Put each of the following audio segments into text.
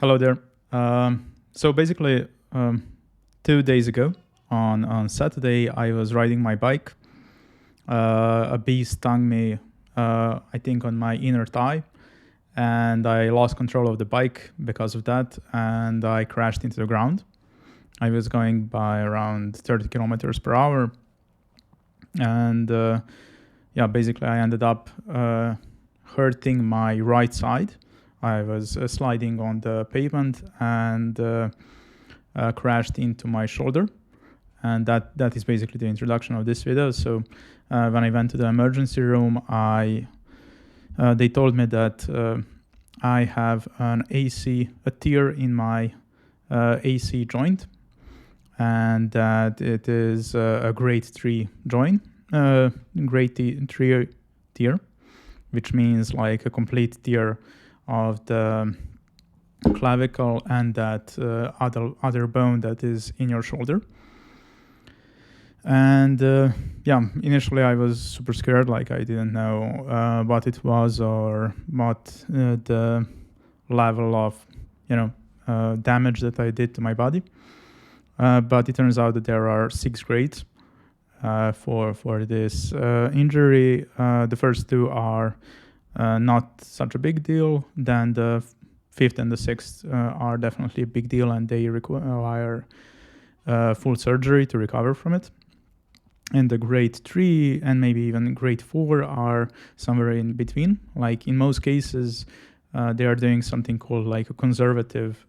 Hello there. So basically, 2 days ago, on Saturday, I was riding my bike. A bee stung me, I think, on my inner thigh, and I lost control of the bike because of that, and I crashed into the ground. I was going by around 30 kilometers per hour, and basically, I ended up hurting my right side. I was sliding on the pavement and crashed into my shoulder. And that is basically the introduction of this video. So when I went to the emergency room, they told me that I have a tear in my AC joint, and that it is a grade 3 joint, grade 3 tear, which means like a complete tear of the clavicle and that other bone that is in your shoulder. And initially I was super scared, like I didn't know what it was or what the level of damage that I did to my body. But it turns out that there are 6 grades for this injury. The first 2 are not such a big deal. Then the 5th and the 6th are definitely a big deal, and they require full surgery to recover from it. And the grade 3 and maybe even grade 4 are somewhere in between. Like in most cases, they are doing something called like a conservative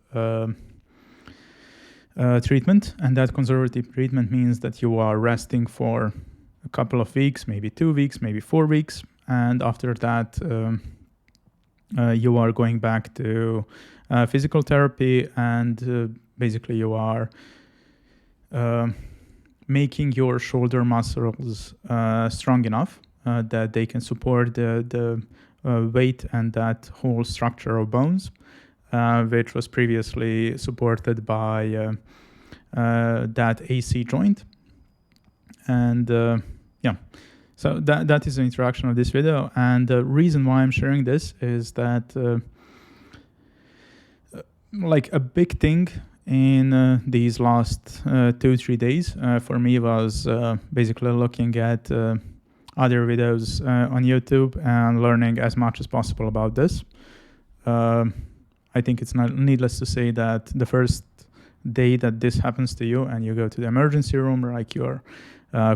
treatment, and that conservative treatment means that you are resting for a couple of weeks, maybe 2 weeks, maybe 4 weeks. And after that, you are going back to physical therapy, and basically you are making your shoulder muscles strong enough that they can support the weight and that whole structure of bones, which was previously supported by that AC joint. And so that is the introduction of this video. And the reason why I'm sharing this is that like a big thing in these last 2-3 days for me was basically looking at other videos on YouTube and learning as much as possible about this. I think it's not needless to say that the first day that this happens to you and you go to the emergency room, like you're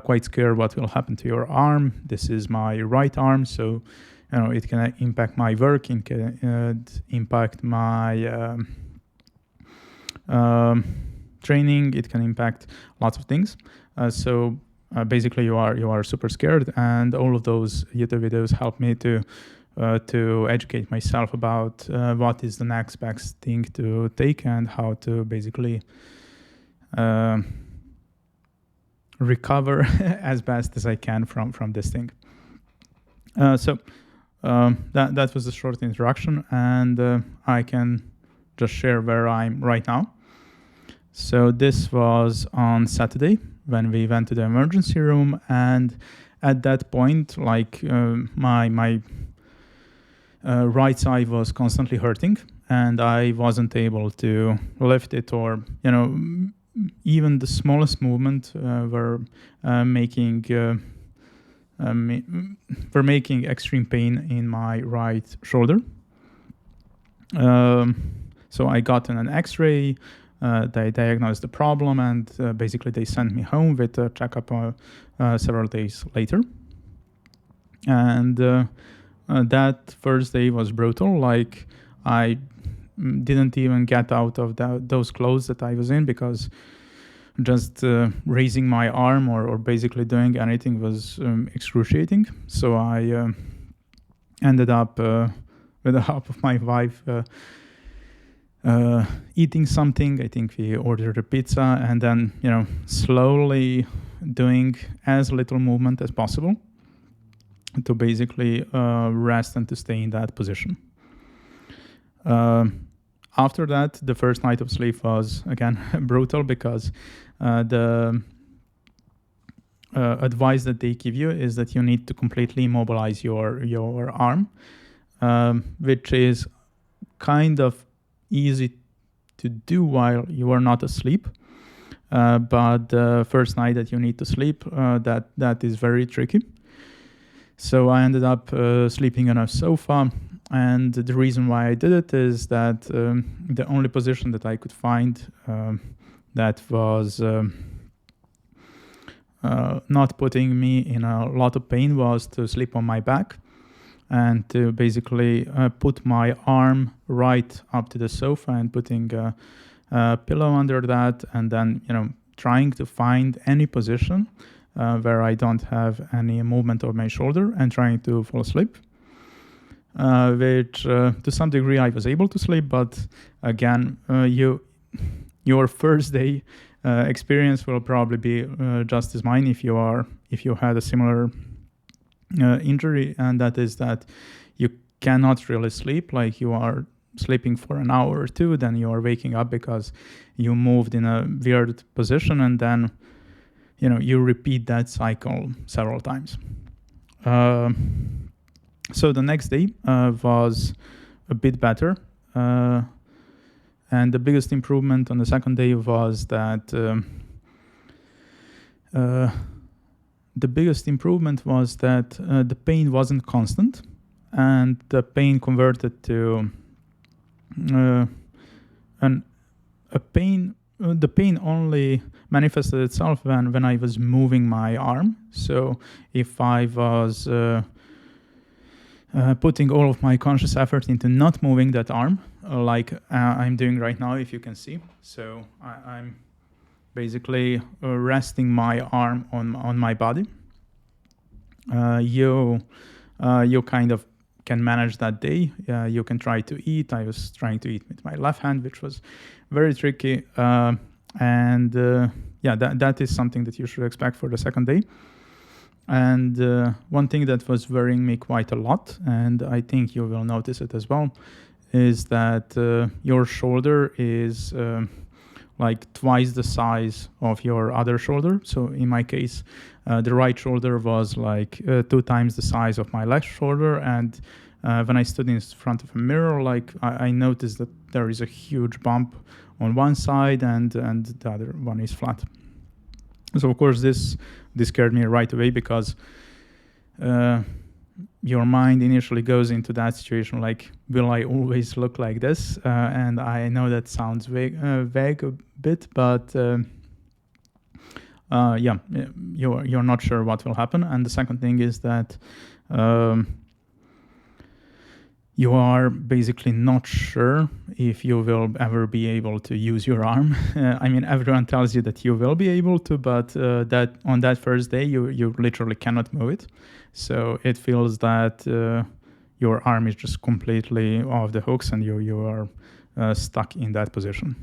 quite scared what will happen to your arm. This is my right arm, so it can impact my work, it can impact my training, it can impact lots of things. So basically you are super scared, and all of those YouTube videos help me to educate myself about what is the next best thing to take and how to basically recover as best as I can from this thing. So that was the short introduction, and I can just share where I'm right now. So this was on Saturday when we went to the emergency room, and at that point, like my right side was constantly hurting, and I wasn't able to lift it, or even the smallest movement were making extreme pain in my right shoulder. So I got an X-ray. They diagnosed the problem, and basically they sent me home with a checkup several days later. And that first day was brutal. Like I didn't even get out of those clothes that I was in, because just raising my arm or basically doing anything was excruciating. So I ended up with the help of my wife eating something. I think we ordered a pizza, and then slowly doing as little movement as possible to basically rest and to stay in that position. After that, the first night of sleep was again brutal, because the advice that they give you is that you need to completely immobilize your arm, which is kind of easy to do while you are not asleep. But the first night that you need to sleep, that is very tricky. So I ended up sleeping on a sofa, and the reason why I did it is that the only position that I could find that was not putting me in a lot of pain was to sleep on my back and to basically put my arm right up to the sofa and putting a pillow under that, and then trying to find any position where I don't have any movement of my shoulder and trying to fall asleep, which to some degree I was able to sleep, but again, your first day experience will probably be just as mine if you had a similar injury, and that is that you cannot really sleep. Like, you are sleeping for an hour or two, then you are waking up because you moved in a weird position, and then you repeat that cycle several times. So the next day was a bit better, and the biggest improvement on the second day was that the pain wasn't constant, and the pain converted to the pain only manifested itself when I was moving my arm. So if I was putting all of my conscious effort into not moving that arm, like I'm doing right now, if you can see. So I'm basically resting my arm on my body. You kind of can manage that day. You can try to eat. I was trying to eat with my left hand, which was very tricky. That is something that you should expect for the second day. And one thing that was worrying me quite a lot, and I think you will notice it as well, is that your shoulder is like twice the size of your other shoulder. So in my case, the right shoulder was like 2 times the size of my left shoulder. And when I stood in front of a mirror, like I noticed that there is a huge bump on one side and the other one is flat. So of course this scared me right away, because your mind initially goes into that situation like, will I always look like this? And I know that sounds vague a bit, but you're not sure what will happen. And the second thing is that you are basically not sure if you will ever be able to use your arm. I mean, everyone tells you that you will be able to, but that on that first day, you literally cannot move it. So it feels that your arm is just completely off the hooks and you are stuck in that position.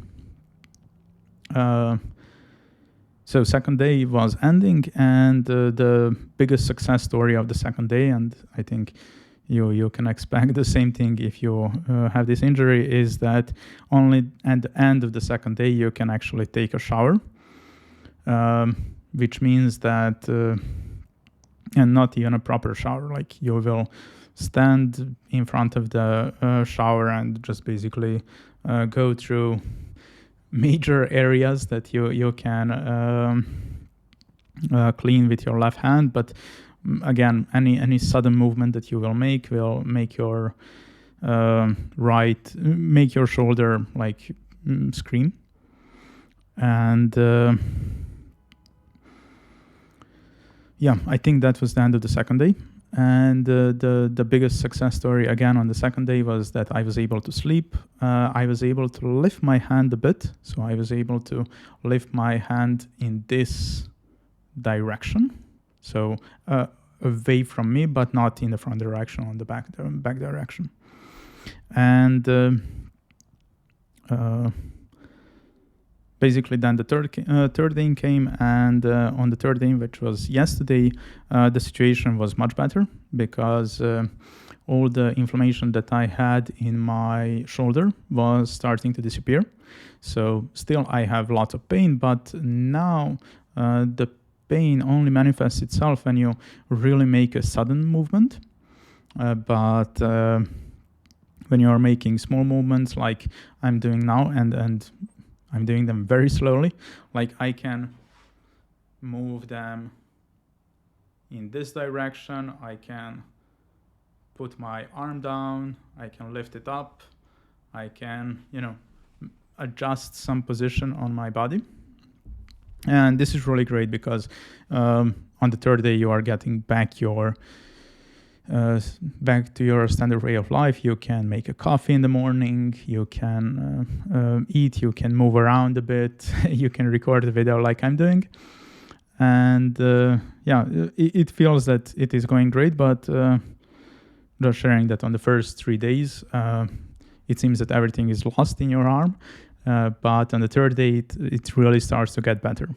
So second day was ending, and the biggest success story of the second day, and I think you can expect the same thing if you have this injury, is that only at the end of the second day you can actually take a shower, which means that, and not even a proper shower, like you will stand in front of the shower and just basically go through major areas that you can clean with your left hand, but again, any sudden movement that you will make your make your shoulder like scream. And I think that was the end of the second day. And the biggest success story again on the second day was that I was able to sleep. I was able to lift my hand a bit, so I was able to lift my hand in this direction. So away from me, but not in the front direction, on the back direction. And basically then the third day came, and on the third day, which was yesterday, the situation was much better, because all the inflammation that I had in my shoulder was starting to disappear. So still I have lots of pain, but now the pain only manifests itself when you really make a sudden movement. But when you're making small movements like I'm doing now, and I'm doing them very slowly, like I can move them in this direction, I can put my arm down, I can lift it up, I can, adjust some position on my body. And this is really great because on the third day you are getting back to your standard way of life. You can make a coffee in the morning, you can eat, you can move around a bit, you can record a video like I'm doing. And it feels that it is going great, but just sharing that on the first 3 days, it seems that everything is lost in your arm. But on the third day, it really starts to get better.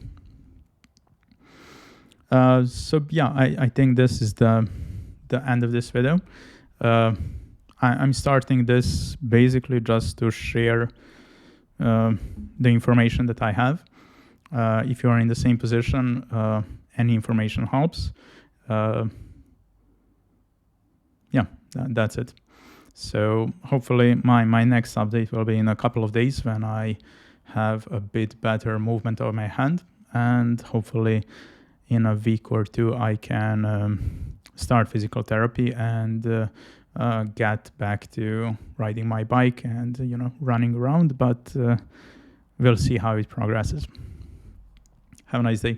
I think this is the end of this video. I'm starting this basically just to share the information that I have. If you are in the same position, any information helps. That's it. So hopefully my next update will be in a couple of days when I have a bit better movement of my hand, and hopefully in a week or two I can start physical therapy and get back to riding my bike and running around, but we'll see how it progresses. Have a nice day.